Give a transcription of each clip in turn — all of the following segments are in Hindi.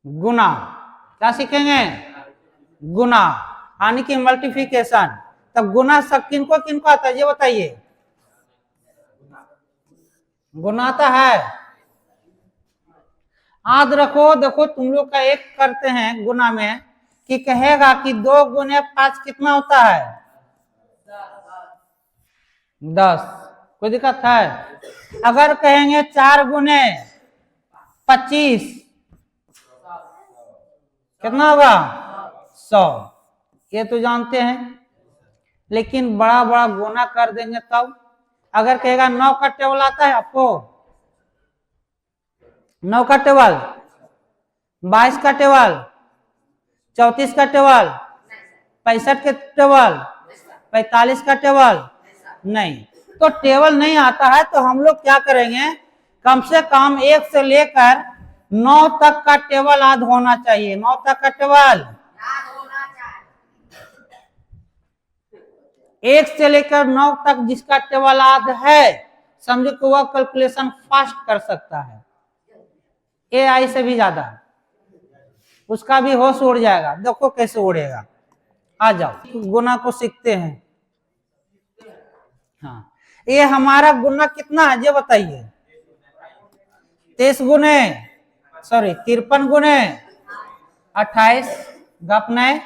गुना। क्या सीखेंगे? गुना, यानी कि मल्टीप्लिकेशन। तब गुना सब किनको किनको आता है ये बताइए। गुना आता है? याद रखो, देखो तुम लोग का एक करते हैं गुना में कि कहेगा कि 2 गुने 5 कितना होता है? 10। कोई दिक्कत है? अगर कहेंगे 4 गुने 25 कितना होगा? 100। ये तो जानते हैं, लेकिन बड़ा बड़ा गुना कर देंगे तब। अगर कहेगा 9 का टेबल आता है आपको? 9 का टेबल, 22 का टेबल, 34 का टेबल, 65 के टेबल, 45 का टेबल नहीं। तो टेबल नहीं आता है तो हम लोग क्या करेंगे, कम से कम 1 से लेकर 9 तक का टेबल याद होना चाहिए। 9 तक का टेबल 1 से लेकर 9 तक जिसका टेबल याद है, समझो कि वह कैलकुलेशन फास्ट कर सकता है, AI से भी ज्यादा। उसका भी होश उड़ जाएगा। देखो कैसे उड़ेगा। आ जाओ गुना को सीखते हैं। हाँ, ये हमारा गुना कितना है ये बताइए। 53 गुने 28। गप नहीं,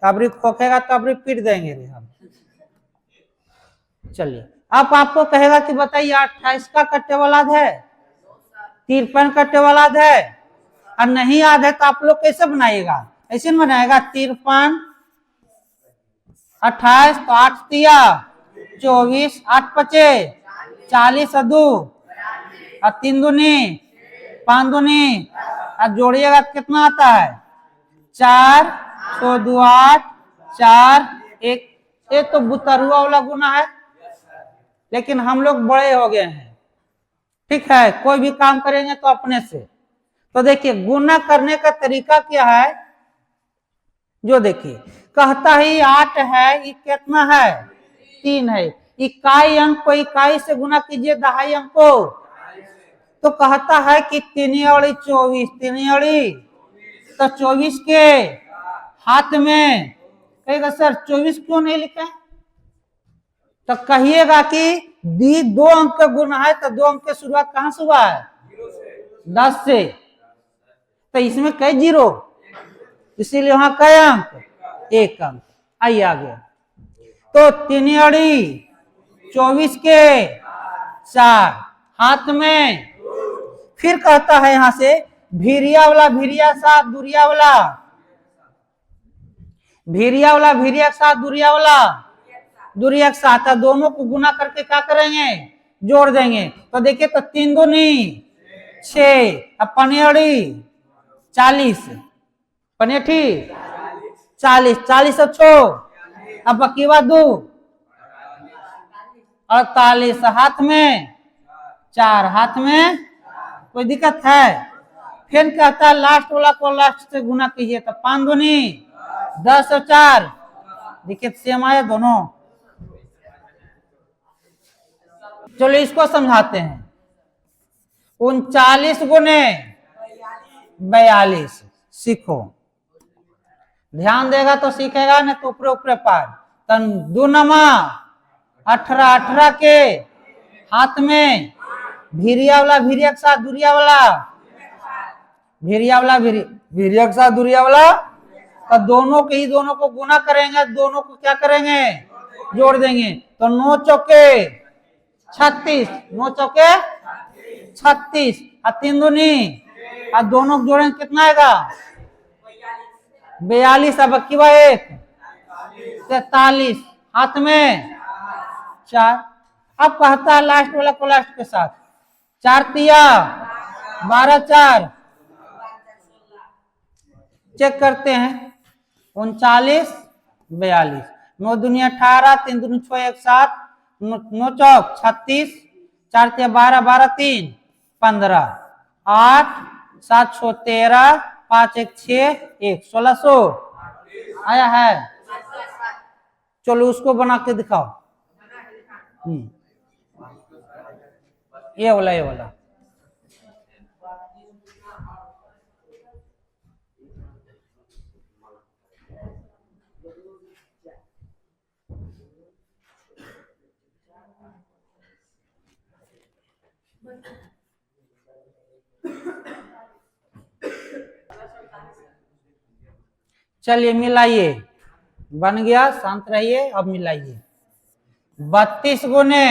तबरी खोखेगा तबरी पीट देंगे रे हम। चलिए, अब आपको कहेगा कि बताइए 28 का टेबल याद है, 53 का टेबल याद है, और नहीं याद है तो आप लोग कैसे बनाइएगा? ऐसे बनाएगा 53 28 तो 8 तिया 24, 8 पचे 40 और 2 और 3 दूनी 5 दूनी, और जोड़िएगा तो कितना आता है? 4 6 2 8 4 1। ये तो बुतरुआ वाला गुना है, लेकिन हम लोग बड़े हो गए हैं, ठीक है, कोई भी काम करेंगे तो अपने से। तो देखिए गुना करने का तरीका क्या है, जो देखिए कहता ही 8 है, ये कितना है? 3 है। इकाई अंक को इकाई से गुना कीजिए दहाई अंक को। तो कहता है कि 3 अड़ी 24, 3 अड़ी तो 24 के हाथ में। कहेगा सर 24 क्यों नहीं लिखे? तो कहिएगा कि दी 2 अंक का गुना है, तो 2 अंक की शुरुआत कहां से हुआ है? 10 से। तो इसमें कई जीरो, इसीलिए वहां कई अंक? 1 अंक। आइए आगे। तो 3 अड़ी 24 के 4 हाथ में। फिर कहता है यहां से भिरिया वाला भिरिया साथ दूरिया वाला, भिरिया वाला भिरिया साथ दूरिया वाला दूरिया के साथ, दोनों को गुना करके क्या करेंगे? जोड़ देंगे। तो देखिए तो 3 दूनी 6, अब पनेड़ी 40, पनेठी 40, 40 और 6 अब बकीवा 2 48, हाथ में 4, हाथ में। कोई दिक्कत है? फिर कहता है लास्ट वाला को लास्ट से गुना कीजिए, तो 5 दूनी 10 और 4, देखिए सेम आया दोनों। चलो इसको समझाते हैं। 39 गुने 42 सीखो। ध्यान देगा तो सीखेगा, नहीं तो ऊपरे ऊपरे पार। तन 2 नमा 18, 18 के हाथ में, भिरिया वाला भिरिया के साथ दूरिया वाला, भिरिया वाला भिरिया के साथ दूरिया वाला। तो दोनों के ही दोनों को गुना करेंगे, दोनों को क्या करेंगे? जोड़ देंगे। तो 9 चौके 36, 9 चौके 36 और 3 दूनी, और दोनों को जोड़ेंगे कितना आएगा? 42। अब किवा 1 43, हाथ में 4। अब कहता है लास्ट वाला को लास्ट के साथ, 4 तिया 12 4, चेक करते हैं। 39 42, 9 दूनी 18, 3 दूनी 6 1 7, 9 चौक 36, 4 तिया 12 12 3 15, 8 7 6 13, 5 1 6 1 1600 आया है। चलो उसको बना के दिखाओ। ये वाला चलिए मिलाइए, बन गया, शांत रहिए। अब मिलाइए, 32 गुने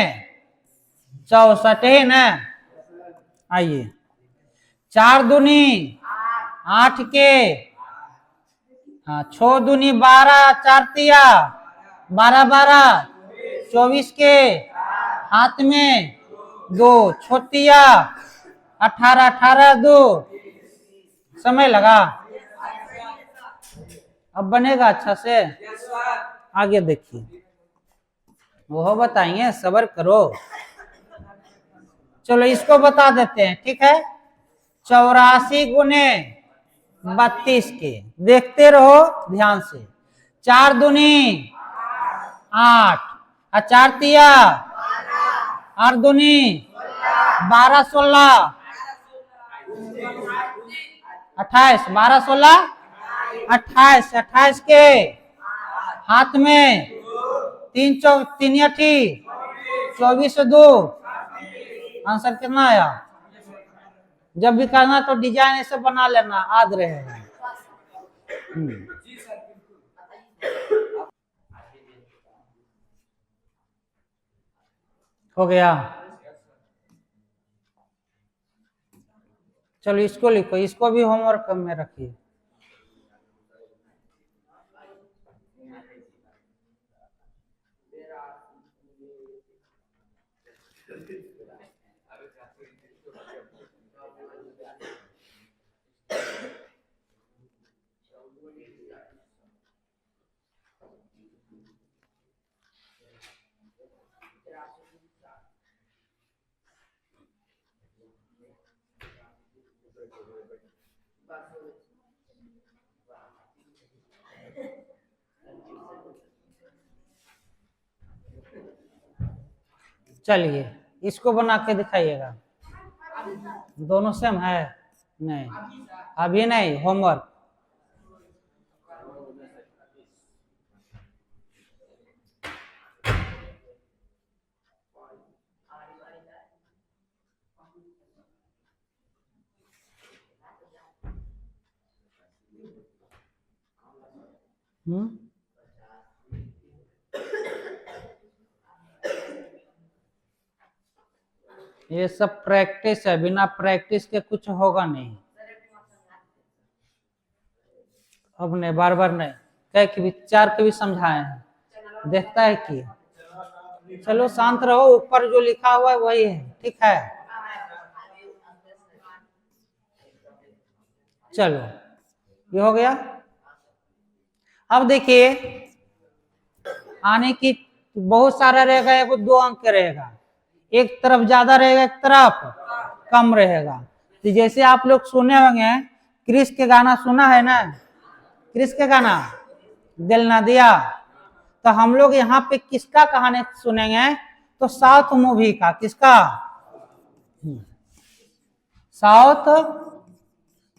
64 है ना। आइए, 4 दूनी 8 के, हाँ 6 दूनी 12, 4 तिया 12 12 24 के, हाथ में 2 छोटिया 18 18 2, समय लगा। अब बनेगा अच्छा से। आगे देखिए, वो बताएंगे, सब्र करो। चलो इसको बता देते हैं, ठीक है। 84 गुने 32 के, देखते रहो ध्यान से। 4 दूनी 8 और 4 तिया 8 दूनी 12 16 28, 12 16 28, 28 के, हाथ में 3 चौक 3 अठी 24 2। आंसर कितना आया? जब भी करना तो डिजाइन ऐसे बना लेना, याद रहेगा। हो गया। चलो इसको लिखो, इसको भी होमवर्क में रखिए। चलिए इसको बना के दिखाइएगा। दोनों सेम है? नहीं, अभी नहीं, होमवर्क। ये सब प्रैक्टिस है, बिना प्रैक्टिस के कुछ होगा नहीं। अब नहीं, बार बार नहीं, कह के भी 4 के भी समझाए हैं, देखता है कि। चलो शांत रहो, ऊपर जो लिखा हुआ है वही है, ठीक है। चलो ये हो गया। अब देखिए, आने की बहुत सारा रहेगा, एक 2 अंक के रहेगा, एक तरफ ज्यादा रहेगा, एक तरफ कम रहेगा। तो जैसे आप लोग सुने होंगे, क्रिस के गाना सुना है ना, क्रिस के गाना दिल ना दिया। तो हम लोग यहाँ पे किसका कहानी सुनेंगे? तो साउथ मूवी का। किसका? साउथ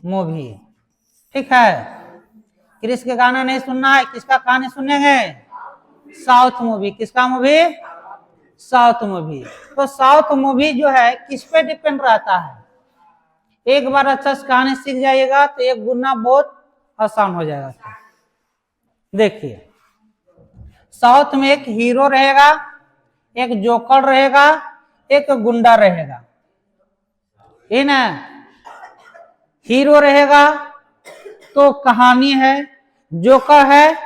मूवी, ठीक है। क्रिस के गाना नहीं सुनना है, किसका कहानी सुनेंगे? South movie. किसका मूवी? South movie. तो साउथ मूवी जो है किस पे डिपेंड रहता है? एक बार अच्छा से कहानी सीख जाइएगा तो एक गुना बहुत आसान हो जाएगा। देखिए, साउथ में एक हीरो रहेगा, एक जोकर रहेगा, एक गुंडा रहेगा, ये ना। हीरो रहेगा तो कहानी है, जोकर है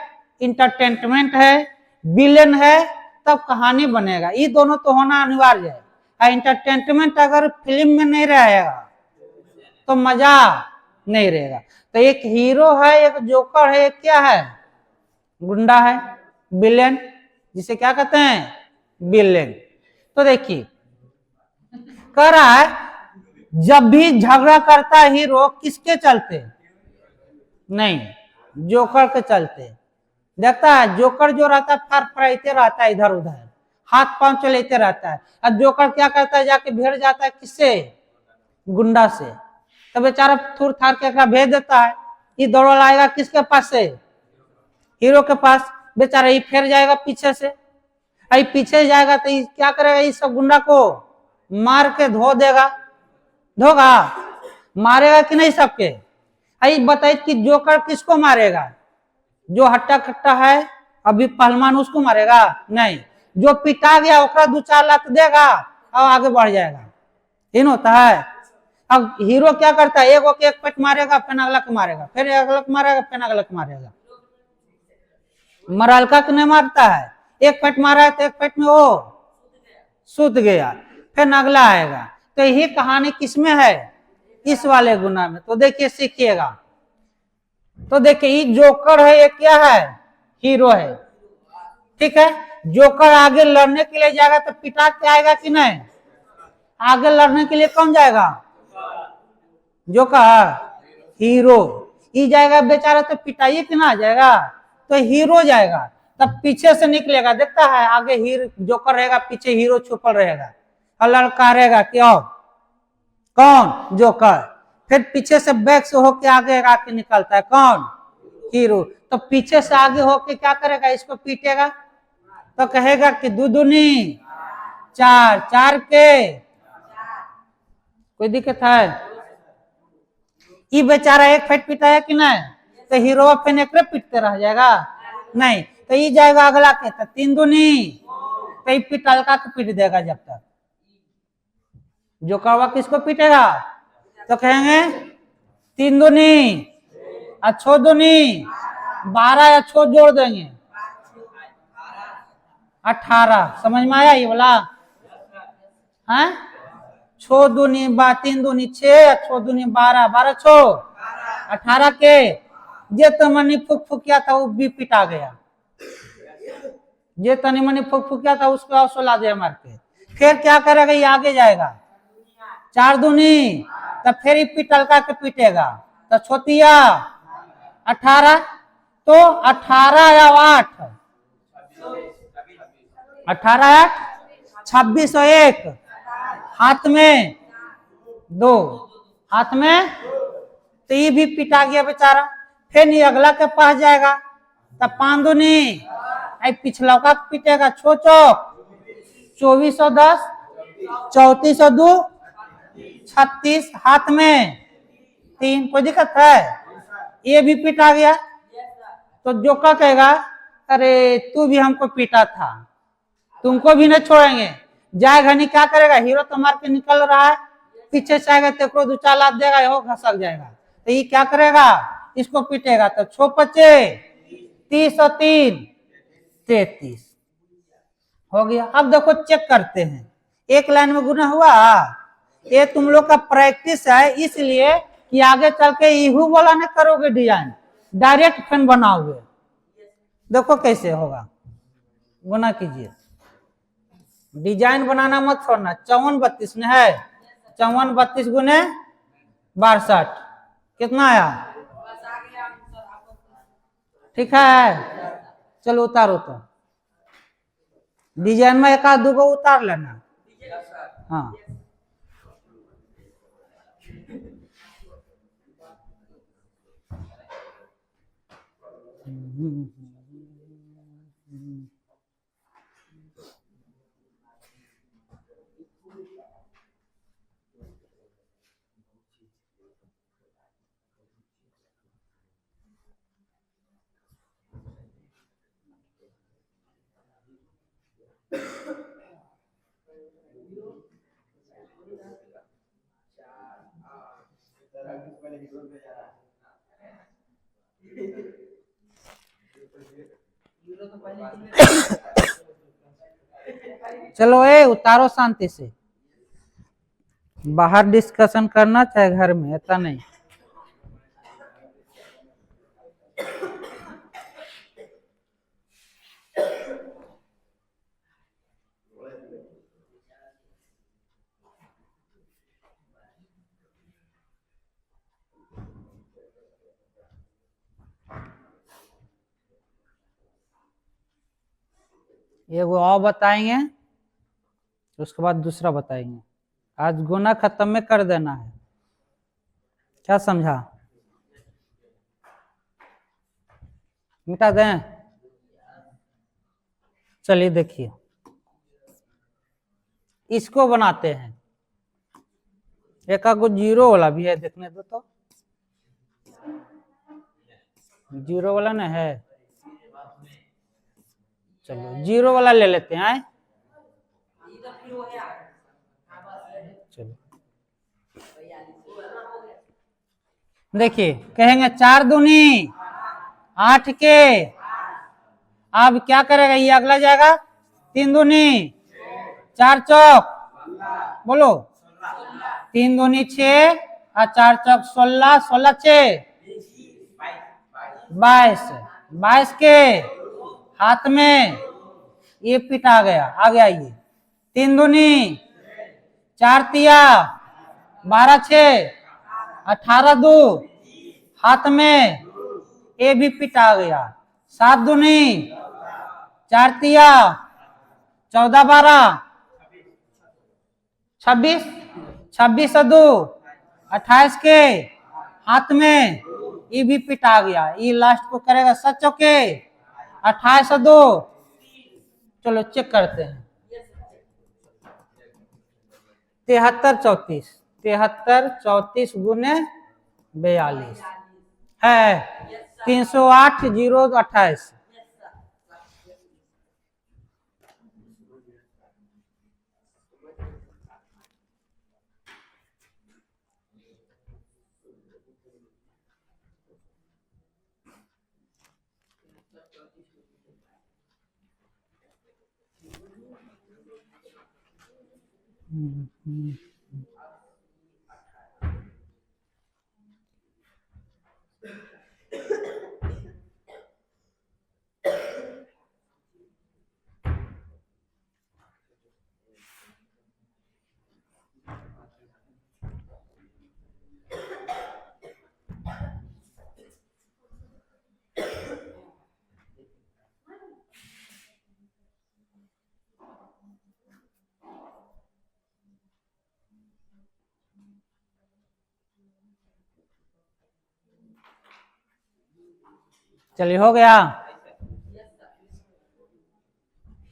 इंटरटेनमेंट है, विलेन है तब कहानी बनेगा। ये दोनों तो होना अनिवार्य है। इंटरटेनमेंट अगर फिल्म में नहीं रहेगा तो मजा नहीं रहेगा। तो एक हीरो है, एक जोकर है, एक क्या है? गुंडा है, विलेन, जिसे क्या कहते हैं? विलेन। तो देखिए, कह रहा है जब भी झगड़ा करता है हीरो, किसके चलते? नहीं, जोकर के चलते। देखता है जोकर जो रहता है फरफराते रहता है, इधर उधर हाथ पांव चलेते रहता है। अब जोकर क्या करता है? जाके भिड़ जाता है किससे? गुंडा से। तो बेचारा थूर थार के भेज देता है। ये दौड़ लाएगा किसके पास से? हीरो के पास। बेचारा ये फिर जाएगा पीछे से, आई पीछे जाएगा तो क्या करेगा? ये सब गुंडा को मार के धो देगा, धोगा, मारेगा कि नहीं सबके? आई बताइए कि जोकर किसको मारेगा? जो हट्टा कट्टा है अभी पहलवान उसको मारेगा? नहीं, जो पिटा गया ओकरा दो चार लात देगा और आगे बढ़ जाएगा। इन होता है। अब हीरो क्या करता है? एक एक पेट मारेगा, फिर अगला के मारेगा, फिर अगला के मारेगा, फिर अगला के मारेगा। मरालका के नहीं मारता है, एक पेट मारा है तो एक पेट में वो सूत गया, फिर अगला आएगा। तो यही कहानी किसमें है? इस वाले गुना में। तो देखिए सीखिएगा। तो देखिए ये जोकर है, ये क्या है? हीरो है, ठीक है। जोकर आगे लड़ने के लिए जाएगा तो पिटा के आएगा कि नहीं? आगे लड़ने के लिए कौन जाएगा? Joker, hero. ये जाएगा बेचारा तो पिटाइए कि ना जाएगा? तो हीरो जाएगा, तब पीछे से निकलेगा, देखता है आगे हीरो जोकर रहेगा, पीछे हीरो छुपल रहेगा और लड़का रहेगा क्यों? कौन? जोकर। फिर पीछे से बैक से होके आगे आके निकलता है कौन? हीरो। तो पीछे से आगे होके क्या करेगा? इसको पीटेगा तो कहेगा कि दू दूनी चार, चार के कोई दिक्कत है? ये बेचारा एक फेट पीटा है कि नहीं? तो हीरो फिर एक पीटते रह जाएगा? नहीं, तो ये जाएगा अगला के तो तीन दूनी, तो ये पिटलका के पीट देगा जब तक। जो कौवा किसको पीटेगा? तो कहेंगे तीन दूनी और छो दूनी 12 या छो जोड़ देंगे 18। समझ में आया ये वाला? है छो दूनी तीन दूनी 6, छो दूनी 12, 12 छो 18 के। जे तमनी फुक फुकिया था वो भी पिटा गया, जे तनी मनी फुक फुकिया था उसको औसला दे मार के। फिर क्या करेगा? ये आगे जाएगा, चार दूनी, तब फिर पिटलका के पीटेगा तो छोतिया 18, तो 18 या 8, 18 8 26 और 1 हाथ में 2, हाथ में, तो ये भी पिटा गया बेचारा। फिर नहीं अगला के पास जाएगा तब 5 दूनी, पिछला का पीटेगा छो चौक 24 और 10 34 और 2 36, हाथ में 3। कोई दिक्कत है? ये भी पीटा गया तो जोकर कहेगा अरे तू भी हमको पीटा था, तुमको भी नहीं छोड़ेंगे। जाएगा नहीं, क्या करेगा? हीरो तो मार के निकल रहा है, पीछे से आएगा तेको दो चार लात देगा, यो घसक जाएगा। तो ये क्या करेगा? इसको पीटेगा तो 6 5 30 और 3 33 हो गया। अब देखो चेक करते हैं, एक लाइन में गुना हुआ। ये तुम लोग का प्रैक्टिस है, इसलिए कि आगे चल के इहू वाला नहीं करोगे डिजाइन, डायरेक्ट फैन बनाओगे। देखो कैसे होगा, गुना कीजिए। डिजाइन बनाना मत छोड़ना। 54 32 में है, 54 32 गुने 62 कितना आया? ठीक है, चलो उतारो। तो डिजाइन में एक आध दो उतार लेना। हाँ चलो ए उतारो शांति से। बाहर डिस्कशन करना चाहे घर में, ऐसा नहीं। एगो और बताएंगे, उसके बाद दूसरा बताएंगे। आज गुना खत्म में कर देना है, क्या समझा? मिटा दें? चलिए देखिए, इसको बनाते हैं। एक आगो जीरो वाला भी है, देखने दो तो। जीरो वाला ना है, चलो जीरो वाला ले लेते हैं। चलो देखिए, कहेंगे 4 दूनी 8 के, अब क्या करेगा, ये अगला जाएगा 3 दूनी 4 चौक, बोलो 3 दूनी 6 और 4 चौक 16, 16 6 22, 22 के हाथ में ये पिट आ गया ये 3 दूनी 4 तिया 12 6 18 2 हाथ में ये भी पिट आ गया 7 दूनी 4 तिया 14 12 26, 26 2 28 के हाथ में ये भी पिट आ गया, ये लास्ट को करेगा 7 चौके 28 2। चलो चेक करते हैं। 73 34, 73 34 गुने 42 है 308 0 28। चलिए हो गया।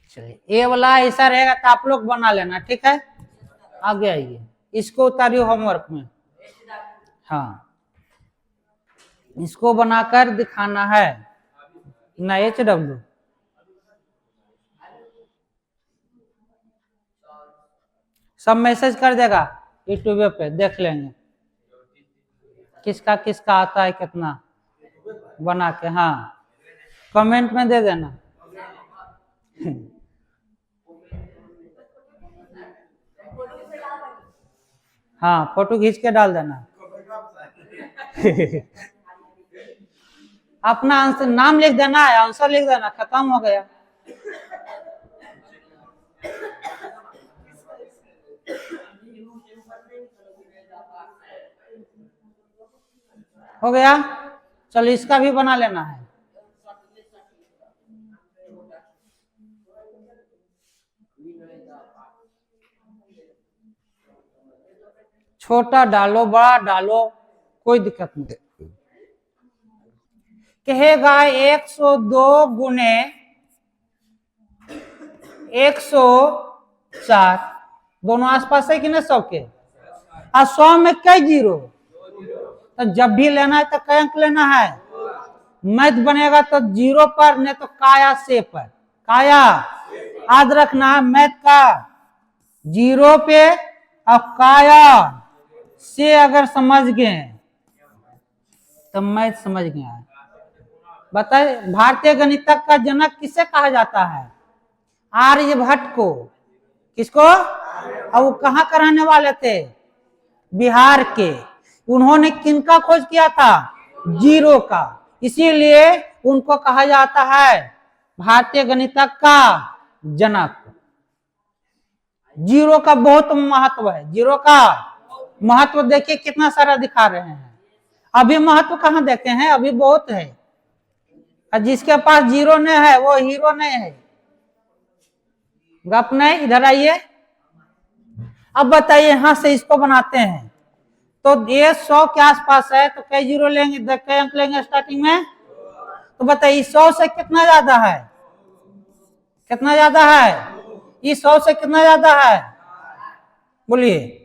चलिए ये वाला ऐसा रहेगा तो आप लोग बना लेना, ठीक है। आगे आइए, इसको उतारियो होमवर्क में। हाँ, इसको बनाकर दिखाना है ना। HW सब मैसेज कर देगा यूट्यूब पे, देख लेंगे किसका किसका आता है कितना बना के। हाँ, कमेंट में दे देना। हाँ, फोटो खींच के डाल देना। अपना आंसर नाम लिख देना है, आंसर लिख देना, खत्म हो गया। हो गया। चलो इसका भी बना लेना है। छोटा डालो बड़ा डालो, कोई दिक्कत नहीं। कहेगा 102 गुने 104, दोनों आसपास है कि नहीं 100 के। और 100 में कई जीरो, तो जब भी लेना है तो कई अंक लेना है। मैथ बनेगा तो जीरो पर, नहीं तो काया से पर। काया याद रखना, मैथ का जीरो पे और काया से अगर समझ गए तो मैथ समझ गया। बताए, भारतीय गणितज्ञ का जनक किसे कहा जाता है? आर्यभट्ट को। किसको? और वो कहाँ का रहने वाले थे? बिहार के। उन्होंने किनका खोज किया था? जीरो का। इसीलिए उनको कहा जाता है भारतीय गणितज्ञ का जनक। जीरो का बहुत महत्व है। जीरो का महत्व देखिए कितना सारा दिखा रहे हैं। अभी महत्व कहाँ देते हैं? अभी बहुत है। जिसके पास जीरो नहीं है वो हीरो नहीं है। गप नहीं। इधर आइए, अब बताइए यहां से इसको बनाते हैं तो ये 100 के आसपास है, तो कई जीरो लेंगे, कई अंक लेंगे स्टार्टिंग में। तो बताइए 100 से कितना ज्यादा है? कितना ज्यादा है? ये 100 से कितना ज्यादा है? बोलिए।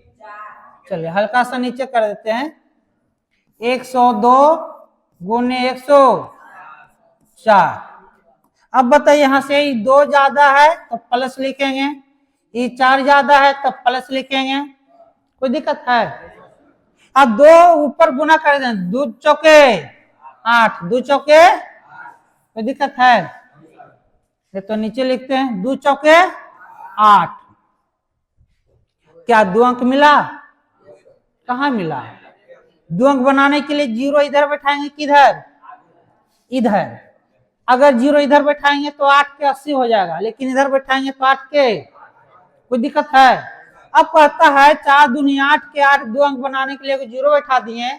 चलिए हल्का सा नीचे कर देते हैं। 102 गुने 104। अब बताइए यहां से ये 2 ज्यादा है तो प्लस लिखेंगे, ये 4 ज्यादा है तब प्लस लिखेंगे, कोई दिक्कत है? अब 2 ऊपर गुना कर दें, 2 चौके 8, 2 चौके, कोई दिक्कत है? ये तो नीचे लिखते हैं 2 चौके 8। क्या 2 अंक मिला? कहाँ मिला? 2 अंक बनाने के लिए 0 इधर बैठाएंगे किधर? इधर। अगर 0 इधर बैठाएंगे तो 8 के 80 हो जाएगा, लेकिन इधर बैठाएंगे तो 8 के, कोई दिक्कत है? अब कहता है 4 दूनी 8 के 8, 2 अंक बनाने के लिए 0 बैठा दिए।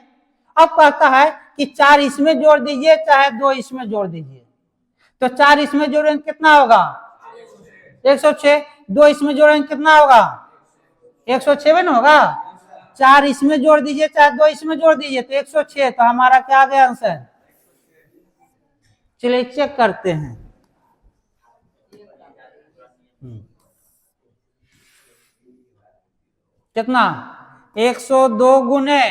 अब कहता है कि 4 इसमें जोड़ दीजिए चाहे 2 इसमें जोड़ दीजिए, तो 4 इसमें जोड़ेंगे कितना होगा? 106। 2 इसमें जोड़ेंगे कितना होगा? 106 ना होगा। 4 इसमें जोड़ दीजिए चाहे 2 इसमें जोड़ दीजिए तो 106। तो हमारा क्या आ गया आंसर? चलिए चेक करते हैं। कितना? 102 गुने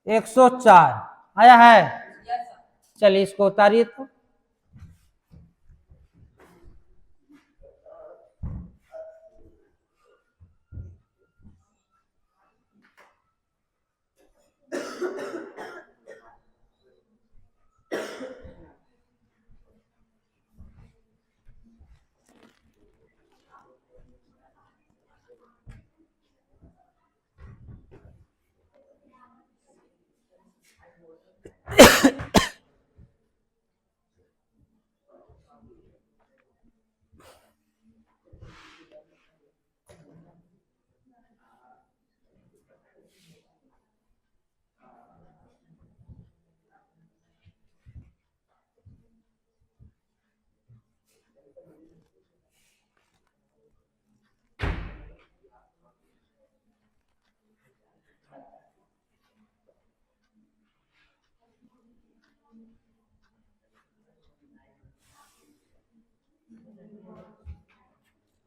104 आया है। चलिए इसको उतारिए तो।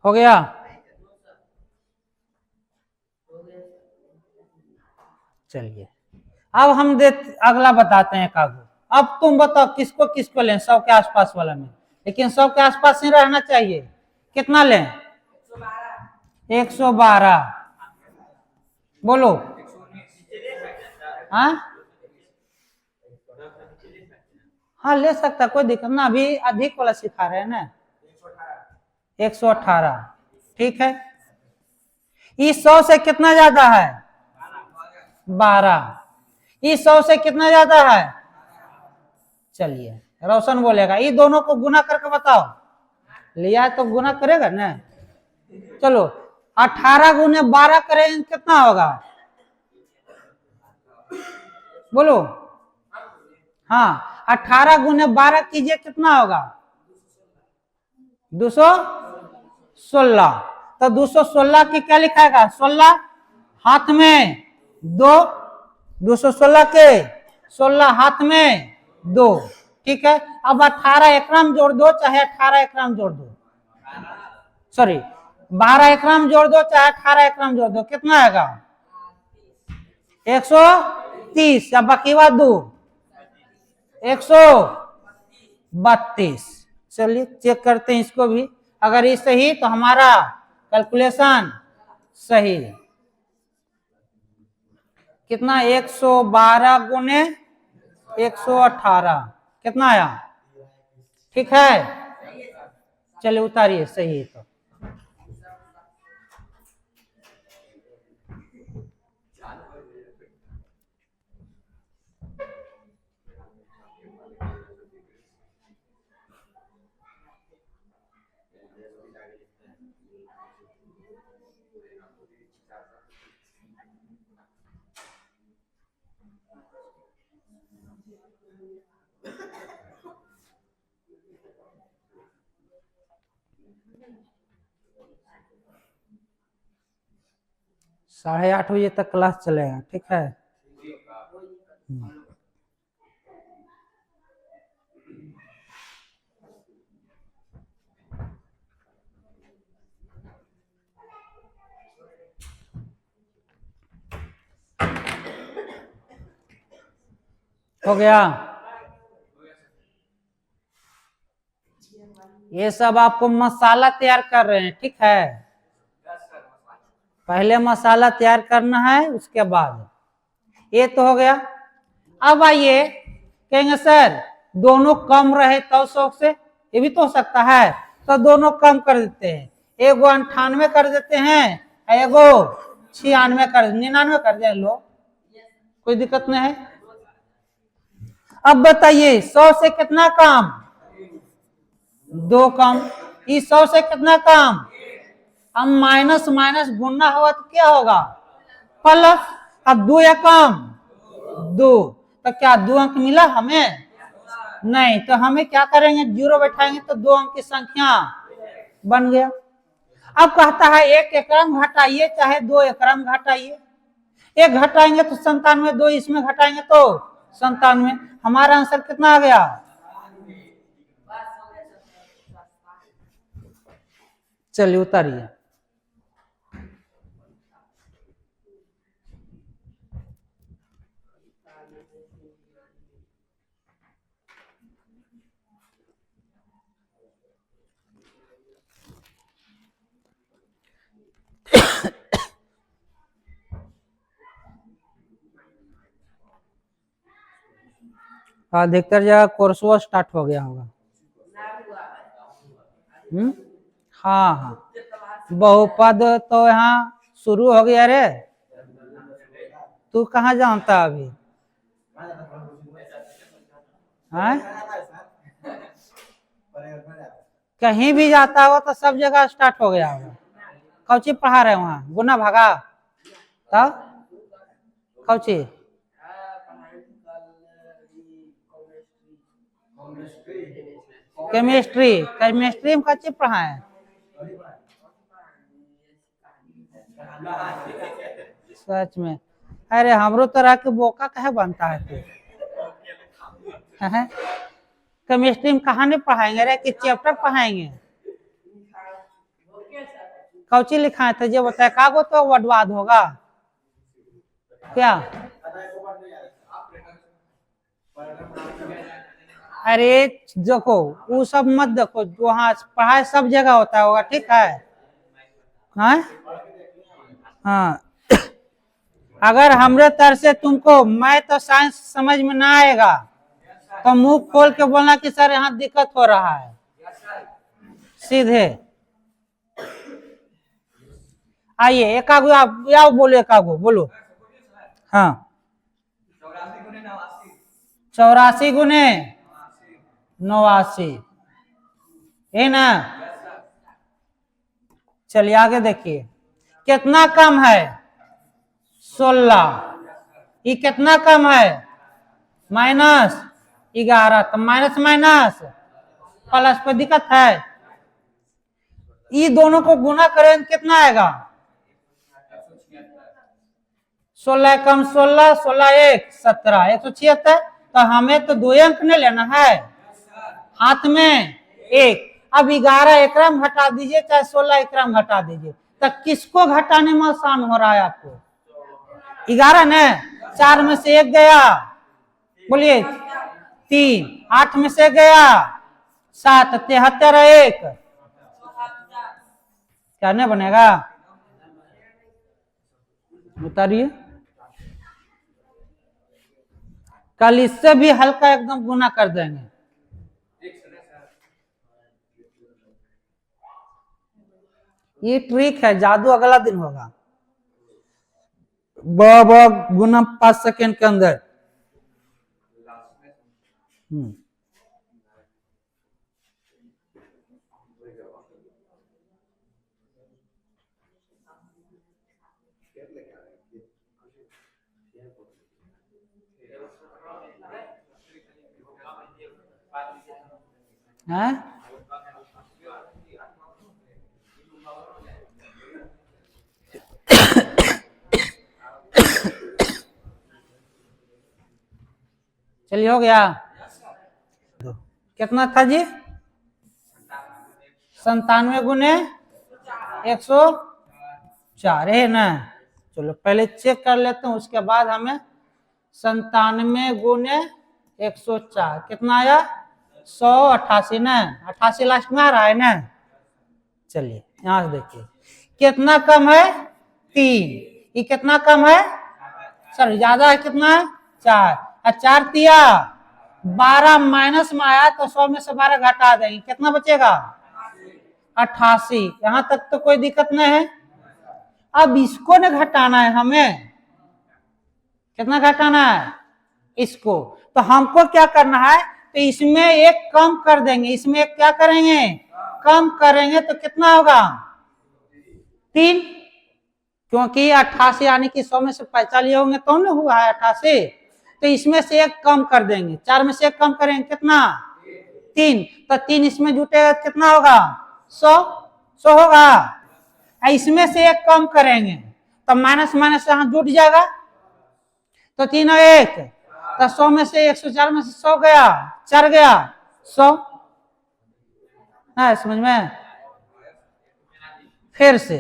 हो गया? चलिए अब हम अगला बताते हैं कागज। अब तुम बताओ किसको किसको लें, 100 के आसपास वाला में, लेकिन 100 के आसपास ही रहना चाहिए। कितना लें? 112। बोलो। हाँ ले सकता, कोई दिक्कत ना, अभी अधिक वाला सिखा रहे हैं ना। 118 ठीक है। इस 100 से कितना ज्यादा है? 12। इस 100 से कितना ज्यादा है? चलिए रोशन बोलेगा ये दोनों को गुना करके बताओ। लिया तो गुना करेगा ना। चलो 18 गुने 12 करेंगे कितना होगा? बोलो। हाँ 18 गुने 12 कीजिए कितना होगा? 216। तो 216 की क्या लिखाएगा? 16 हाथ में 2, 216 के 16 हाथ में 2, ठीक है। अब 18 एकराम जोड़ दो चाहे 18 एकराम जोड़ दो, सॉरी 12 एकराम जोड़ दो चाहे 18 एकराम जोड़ दो, कितना आएगा? 130। अब बाकी बात 2, 132। चलिए चेक करते हैं इसको भी, अगर ये सही तो हमारा कैलकुलेशन सही है। कितना? 112 गुने 118 कितना आया? ठीक है। चलिए उतारिए, सही है तो। साढ़े 8 बजे तक क्लास चलेगा, ठीक है। हो गया। ये सब आपको मसाला तैयार कर रहे हैं, ठीक है। पहले मसाला तैयार करना है, उसके बाद ये तो हो गया। अब आइए कहेंगे सर दोनों कम रहे तो 100 से, ये भी तो हो सकता है, तो दोनों कम कर देते हैं। एगो 98 कर देते हैं, एगो 96 कर 99 कर दे लो, कोई दिक्कत नहीं है। अब बताइए 100 से कितना कम? 2 कम। इस 100 से कितना कम? अब माइनस माइनस गुना होगा तो क्या होगा? प्लस। अब 2 या कम? 2। तो क्या 2 अंक मिला हमें? नहीं। तो हमें क्या करेंगे? 0 बैठाएंगे तो 2 अंक की संख्या बन गया। अब कहता है 1 एकरम घटाइए चाहे 2 एकरम घटाइए। 1 घटाएंगे तो 97, 2 इसमें घटाएंगे तो 97। हमारा आंसर कितना आ गया? चलिए उतारिए। अधिकतर जगह कोर्स वो स्टार्ट हो गया होगा। हाँ हाँ, बहुपद तो यहाँ शुरू हो गया रे। तू कहाँ जानता अभी? हाँ? कहीं भी जाता हो तो सब जगह स्टार्ट हो गया होगा। कौची पढ़ा रहे वहाँ? गुना भागा? तब कौची? केमिस्ट्री। केमिस्ट्री में कौची पढ़ाए? सच में? अरे हमरो तरह के बोका कहे बनता है तू? केमिस्ट्री में कहाँ नहीं पढ़ाएंगे रे, कि चैप्टर पढ़ाएंगे? कौची लिखा है जो बताए? कागो तो वर्डवाद होगा क्या? अरे देखो वो सब मत देखो, वहाँ पढ़ाई सब जगह होता होगा, ठीक है। हाँ हाँ। अगर हमरे तरह से तुमको मैथ और साइंस समझ में ना आएगा तो मुंह खोल के बोलना कि सर यहाँ दिक्कत हो रहा है, सीधे। आइए एकागो आप या बोलो, एकागो बोलो। हाँ 84 गुने 89, है ना? चलिए आगे देखिए, कितना कम है? 16। ये कितना कम है? -11। तो माइनस माइनस प्लस पे दिक्कत है। ये दोनों को गुना करें कितना आएगा? 16 कम 16, 16 1 17, 176। तो हमें तो 2 अंक नहीं लेना है, हाथ में 1। अब 11 एकरम घटा दीजिए चाहे 16 एकरम घटा दीजिए, तो किसको घटाने में आसान हो रहा है आपको? 11 न, 4 में से 1 गया, बोलिए 3, 8 में से गया 7, 73 1, क्या नहीं बनेगा? उतारिए। कल इससे भी हल्का एकदम गुना कर देंगे। ये ट्रिक है, जादू अगला दिन होगा। गुना 5 सेकेंड के अंदर। हैं? चलिए हो गया। कितना था जी? 97 गुने 104 है ना? चलो पहले चेक कर लेते हैं, उसके बाद हमें 97 गुने 104 कितना आया 188 ना, 88 लास्ट में आ रहा है ना। चलिए यहां से देखिए कितना कम है 3, ये कितना कम है सर ज्यादा है कितना है 4, और 4 तिया 12 माइनस में आया तो 100 में से 12 घटा देंगे कितना बचेगा 88। यहां तक तो कोई दिक्कत नहीं है। अब इसको न घटाना है हमें, कितना घटाना है इसको, तो हमको क्या करना है तो इसमें एक कम कर देंगे, इसमें एक क्या करेंगे कम करेंगे तो कितना होगा 3, क्योंकि 88 यानी कि 100 में से 45 होंगे तो न हुआ है 88, तो इसमें से एक कम कर देंगे, 4 में से एक कम करेंगे कितना 3, तो 3 इसमें जुटेगा कितना होगा 100 होगा। इसमें से एक कम करेंगे तो माइनस माइनस यहां जुट जाएगा, तो 3 और 1 तो 100 में से 104 में से 100 गया 4 गया 100 है समझ में। फिर से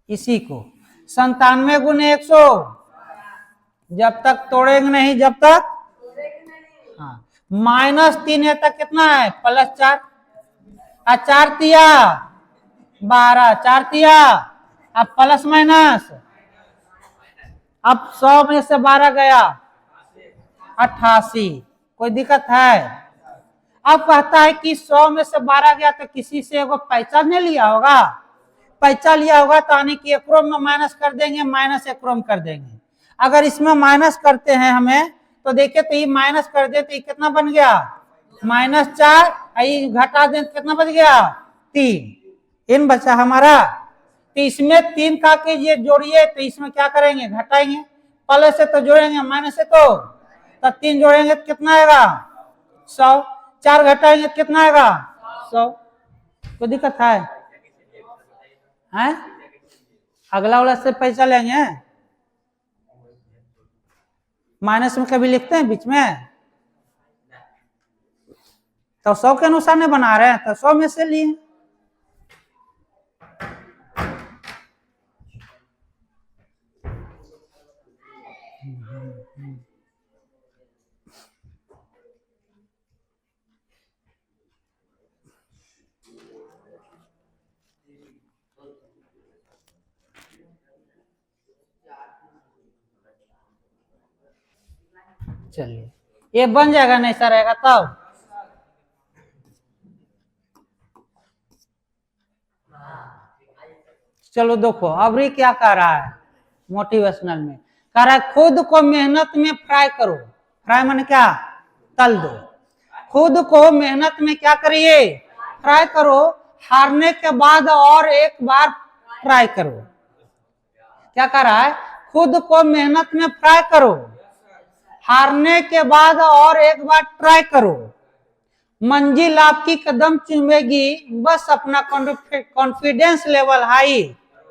इसी को 97 गुने 100 जब तक तोड़ेंगे नहीं जब तक हाँ -3 है तक कितना है +4 और 4 तिया 12 4 तिया अब प्लस माइनस अब 100 में से 12 गया 88, कोई दिक्कत है। अब कहता है कि 100 में से 12 गया तो किसी से एगो पैसा नहीं लिया होगा, पैसा लिया होगा तो यानी कि एकरो में माइनस कर देंगे माइनस एकरो में कर देंगे। अगर इसमें माइनस करते हैं हमें तो देखिए तो ये माइनस कर दे तो ये कितना बन गया -4, ये घटा दें तो कितना बच गया 3 इन बचा हमारा। तो इसमें 3 का कीजिए जोड़िए तो इसमें क्या करेंगे घटाएंगे, प्लस से तो जोड़ेंगे माइनस से तो 3 जोड़ेंगे तो कितना आएगा 100, 4 घटाएंगे तो कितना आएगा 100, कोई दिक्कत है हैं? अगला वाला से पैसा लेंगे, माइनस में कभी लिखते हैं बीच में तो 100 के अनुसार नहीं बना रहे हैं तो 100 में से लिए। चलिए ये बन जाएगा नहीं ऐसा रहेगा तब चलो देखो अब ये क्या कह रहा है मोटिवेशनल में कह रहा है खुद को मेहनत में फ्राई करो, फ्राई माने क्या तल दो, खुद को मेहनत में क्या करिए फ्राई करो, हारने के बाद और एक बार ट्राई करो। क्या कह रहा है खुद को मेहनत में फ्राई करो, हारने के बाद और एक बार ट्राई करो, मंजिल आपकी कदम चूमेगी, बस अपना कॉन्फिडेंस लेवल हाई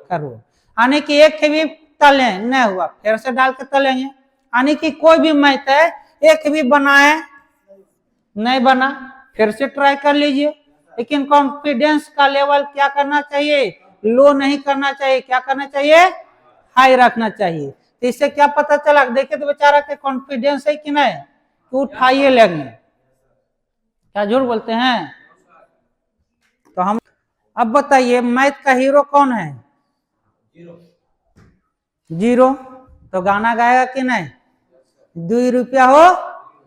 करो। यानी कि एक भी तले नहीं हुआ फिर से डाल के तलेंगे, यानी कि कोई भी मैथ है एक भी बनाए नहीं बना फिर से ट्राई कर लीजिए, लेकिन कॉन्फिडेंस का लेवल क्या करना चाहिए लो नहीं करना चाहिए, क्या करना चाहिए हाई रखना चाहिए। तो इससे क्या पता चला देखिए तो बेचारा के कॉन्फिडेंस है कि नहीं तो उठाइए लेंगे, क्या झूठ बोलते हैं। तो हम अब बताइए मैथ का हीरो कौन है 0, तो गाना गाएगा कि नहीं 2 रुपया हो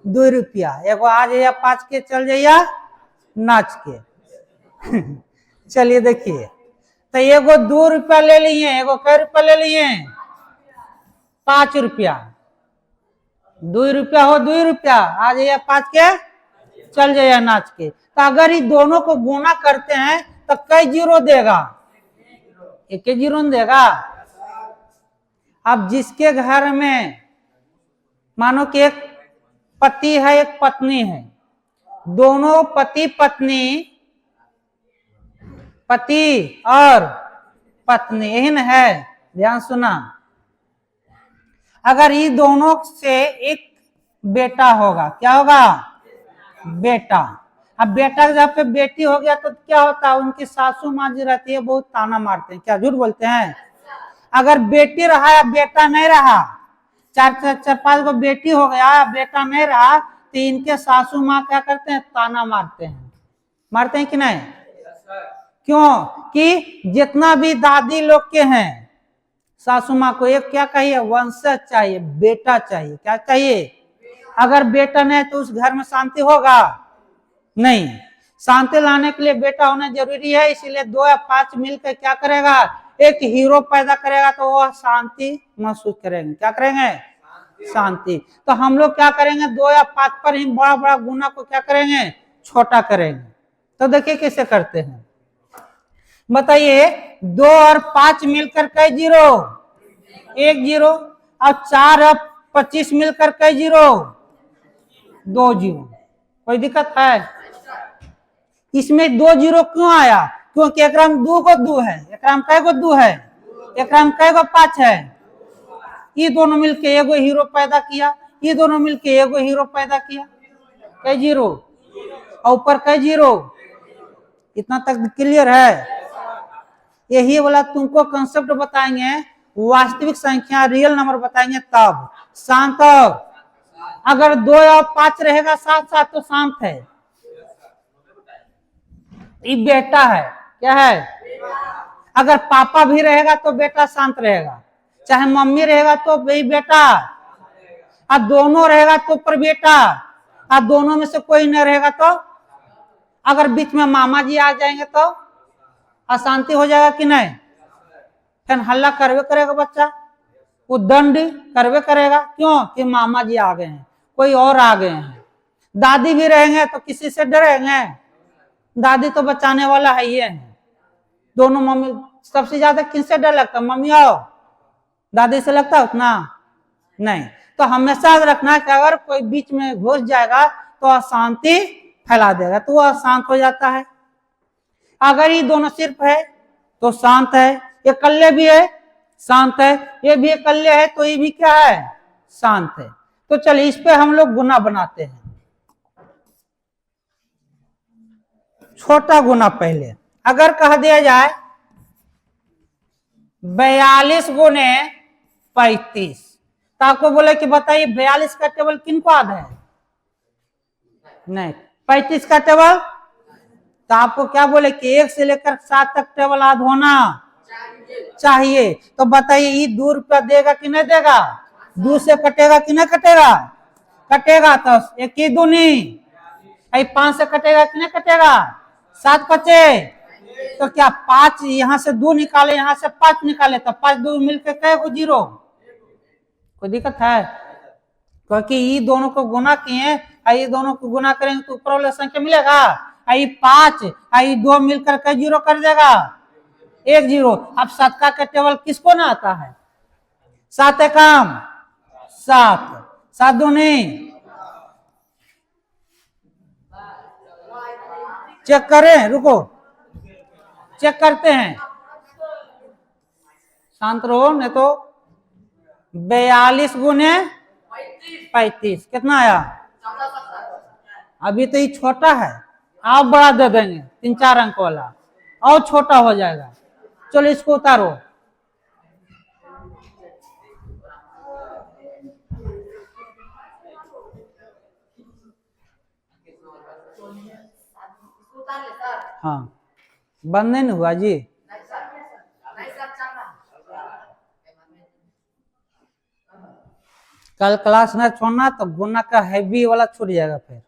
2 रुपया, एगो आ जाइए 5 के चल जाइए नाच के चलिए देखिए तो एगो 2 रुपया ले लिए, एगो कै रुपया ले लिए 5 रुपया, 2 रुपया हो 2 रुपया आ जाइए 5 के चल जाइए नाच के। तो अगर ये दोनों को गुना करते हैं तो कई जीरो देगा, एक जीरो देगा। अब जिसके घर में मानो कि एक पति है एक पत्नी है, दोनों पति पत्नी पति और पत्नी यही न है, ध्यान सुना। अगर ये दोनों से एक बेटा होगा क्या होगा बेटा, अब बेटा जहाँ पे बेटी हो गया तो क्या होता है उनकी सासू माँ जी रहती है बहुत ताना मारते हैं, क्या झूठ बोलते हैं। अगर बेटी रहा या बेटा नहीं रहा, 4 5 गो बेटी हो गया बेटा नहीं रहा तीन के सासू माँ क्या करते हैं, ताना मारते हैं कि नहीं? क्यों कि जितना भी दादी लोग के हैं, सासू माँ को एक क्या चाहिए, वंशज चाहिए, बेटा चाहिए। क्या चाहिए? अगर बेटा नहीं तो उस घर में शांति होगा नहीं। शांति लाने के लिए बेटा होना जरूरी है। इसीलिए 2 या 5 मिलकर क्या करेगा, एक हीरो पैदा करेगा, तो वो शांति महसूस करेंगे। क्या करेंगे? शांति। तो हम लोग क्या करेंगे, 2 या 5 पर ही बड़ा बड़ा गुना को क्या करेंगे, छोटा करेंगे। तो देखिए कैसे करते हैं, बताइए। 2 और 5 मिलकर कई जीरो, 1 जीरो। और 4 और 25 मिलकर कई जीरो, 2 जीरो। कोई दिक्कत है? इसमें 2 जीरो क्यों आया? क्योंकि एक में 2 को 2 है, एक में कै गो 2 है, एक में कै गो 5 है। ये दोनों मिलके एगो हीरो पैदा किया, ये दोनों मिलके एगो हीरो पैदा किया। कई जीरो और ऊपर कई जीरो। इतना तक क्लियर है? यही वाला तुमको कंसेप्ट बताएंगे, वास्तविक संख्या रियल नंबर बताएंगे तब शांत। अगर 2 और 5 रहेगा साथ साथ तो शांत है। ये बेटा है, क्या है? अगर पापा भी रहेगा तो बेटा शांत रहेगा, चाहे मम्मी रहेगा तो भी बेटा, और दोनों रहेगा तो पर बेटा, और दोनों में से कोई नहीं रहेगा तो, अगर बीच में मामा जी आ जाएंगे तो अशांति हो जाएगा कि नहीं? फिर हल्ला करवे करेगा बच्चा, वो दंड करवे करेगा। क्यों कि मामा जी आ गए हैं, कोई और आ गए हैं। दादी भी रहेंगे तो किसी से डरेंगे? दादी तो बचाने वाला है ये है। दोनों मम्मी, सबसे ज्यादा किससे डर लगता है, मम्मी आओ, दादी से लगता है उतना नहीं। तो हमेशा रखना कि अगर कोई बीच में घुस जाएगा तो अशांति फैला देगा, तो वो अशांत हो जाता है। अगर ये दोनों सिर्फ है तो शांत है, ये कल्ले भी है शांत है, ये भी कल्ले है तो ये भी क्या है, शांत है। तो चलिए इस पे हम लोग गुना बनाते हैं। छोटा गुना पहले अगर कह दिया जाए 42 गुने 35, तो आपको बोले कि बताइए 42 का टेबल किनको याद है? नहीं। 35 का टेबल, तो आपको क्या बोले कि 1 से लेकर 7 तक टेबल याद होना चाहिए। तो बताइए ये 2 रुपया देगा कि नहीं देगा? 2 से कटेगा कि नहीं कटेगा? कटेगा। तो 1 की दूनी, 5 से कटेगा कि नहीं कटेगा? 7 बचे। तो क्या 5 यहाँ से 2 निकाले, यहाँ से 5 निकाले, तो 5 2 मिलकर क्या को जीरो। कोई दिक्कत है? क्योंकि ये दोनों को गुना किए, ये दोनों को गुना करेंगे तो ऊपर वाला संख्या मिलेगा। आई 5 आई 2 मिलकर कई जीरो कर देगा, 1 जीरो। अब 7 का टेबल किसको ना आता है? 7 एकम 7, 7 दूनी, चेक करें, रुको चेक करते हैं, शांत रहो नहीं तो। 42 गुने 35 कितना आया? अभी तो ये छोटा है, आप बड़ा दे देंगे 3-4 अंक वाला, और छोटा हो जाएगा। चलो इसको उतारो। हाँ बंद नहीं हुआ जी। कल क्लास न छोड़ना तो गुना का हैवी वाला छूट जाएगा फिर।